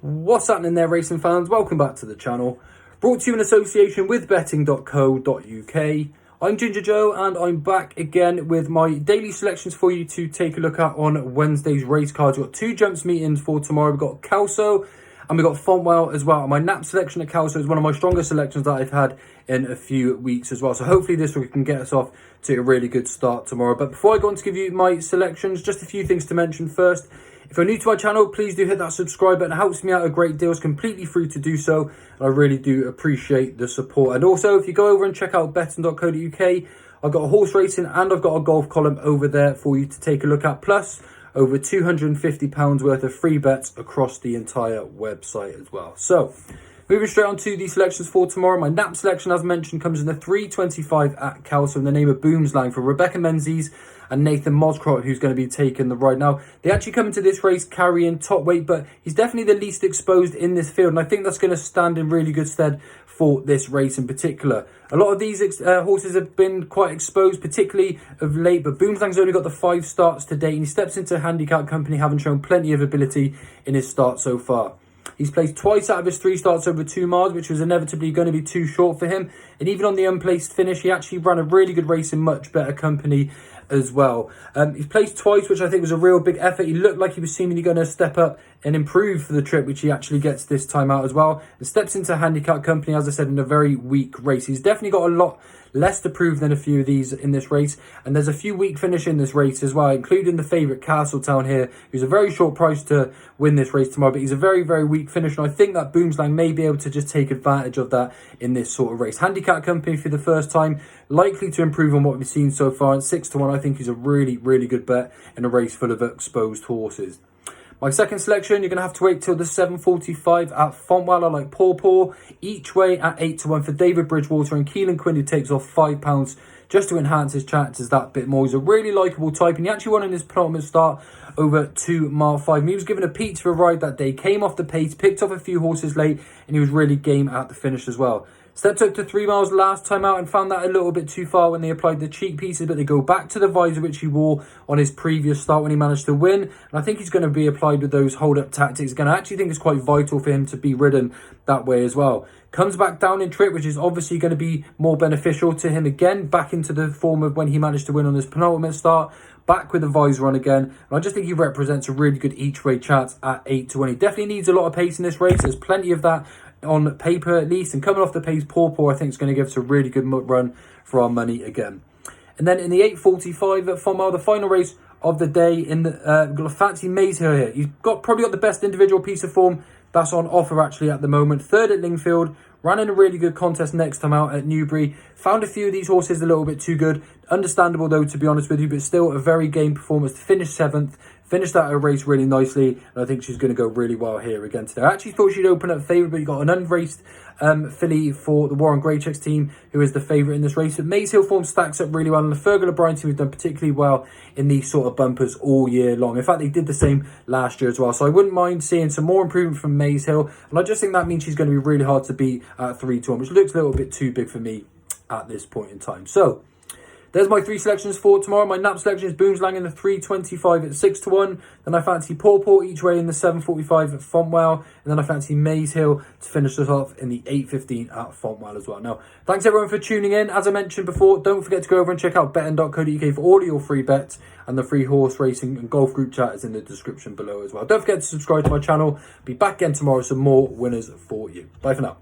What's happening there, racing fans? Welcome back to the channel. Brought to you in association with betting.co.uk. I'm Ginger Joe and I'm back again with my daily selections for you to take a look at on Wednesday's race cards. We've got two jumps meetings for tomorrow. We've got Kelso and we've got Fontwell as well. My nap selection at Kelso is one of my strongest selections that I've had in a few weeks as well. So hopefully this week can get us off to a really good start tomorrow. But before I go on to give you my selections, just a few things to mention first. If you're new to my channel, please do hit that subscribe button. It helps me out a great deal. It's completely free to do so. And I really do appreciate the support. And also, if you go over and check out betting.co.uk, I've got a horse racing and I've got a golf column over there for you to take a look at. Plus, over £250 worth of free bets across the entire website as well. So, moving straight on to the selections for tomorrow. My nap selection, as mentioned, comes in the 325 at Kelso in the name of Boomslang for Rebecca Menzies and Nathan Moscrott, who's going to be taking the ride. Now, they actually come into this race carrying top weight, but he's definitely the least exposed in this field, and I think that's going to stand in really good stead for this race in particular. A lot of these horses have been quite exposed, particularly of late, but Boomslang's only got the 5 starts to date, and he steps into handicap company having shown plenty of ability in his start so far. He's placed twice out of his 3 starts over 2 miles, which was inevitably going to be too short for him. And even on the unplaced finish, he actually ran a really good race in much better company as well. He's placed twice, which I think was a real big effort. He looked like he was seemingly going to step up and improve for the trip, which he actually gets this time out as well. And steps into handicap company, as I said, in a very weak race. He's definitely got a lot less to prove than a few of these in this race. And there's a few weak finish in this race as well, including the favourite Castletown here, who's a very short price to win this race tomorrow. But he's a very, very weak finish. And I think that Boomslang may be able to just take advantage of that in this sort of race. Handicap company for the first time, likely to improve on what we've seen so far. And 6-1, I think he's a really, really good bet in a race full of exposed horses. My second selection, you're going to have to wait till the 7:45 at Fontwell. I like Paw each way at 8-1 for David Bridgewater and Keelan Quinn, who takes off £5 just to enhance his chances that bit more. He's a really likeable type, and he actually won in his penultimate start over 2 mile 5. He was given a Pete for a ride that day, came off the pace, picked off a few horses late, and he was really game at the finish as well. Stepped up to 3 miles last time out and found that a little bit too far when they applied the cheek pieces, but they go back to the visor which he wore on his previous start when he managed to win. And I think he's going to be applied with those hold-up tactics. Again, I actually think it's quite vital for him to be ridden that way as well. Comes back down in trip, which is obviously going to be more beneficial to him again, back into the form of when he managed to win on his penultimate start. Back with the visor on again. And I just think he represents a really good each-way chance at 8-1. He definitely needs a lot of pace in this race. There's plenty of that on paper at least, and coming off the pace, Paw I think is going to give us a really good run for our money again. And then in the 8:45 at Fontwell, the final race of the day, in the got a fancy Maze Hill here. He's probably got the best individual piece of form that's on offer actually at the moment. Third at Lingfield, ran in a really good contest next time out at Newbury. Found a few of these horses a little bit too good. Understandable though, to be honest with you, but still a very game performance to finish 7th. Finished that race really nicely, and I think she's going to go really well here again today. I actually thought she'd open up favourite, but you got an unraced filly for the Warren Greychecks team, who is the favourite in this race. But Maze Hill form stacks up really well, and the Fergal O'Brien team have done particularly well in these sort of bumpers all year long. In fact, they did the same last year as well, so I wouldn't mind seeing some more improvement from Maze Hill, and I just think that means she's going to be really hard to beat at 3-1, which looks a little bit too big for me at this point in time. So there's my 3 selections for tomorrow. My nap selection is Boomslang in the 325 at 6-1. Then I fancy Paw each way in the 7:45 at Fontwell. And then I fancy Maze Hill to finish us off in the 8:15 at Fontwell as well. Now, thanks everyone for tuning in. As I mentioned before, don't forget to go over and check out betting.co.uk for all of your free bets. And the free horse racing and golf group chat is in the description below as well. Don't forget to subscribe to my channel. Be back again tomorrow with some more winners for you. Bye for now.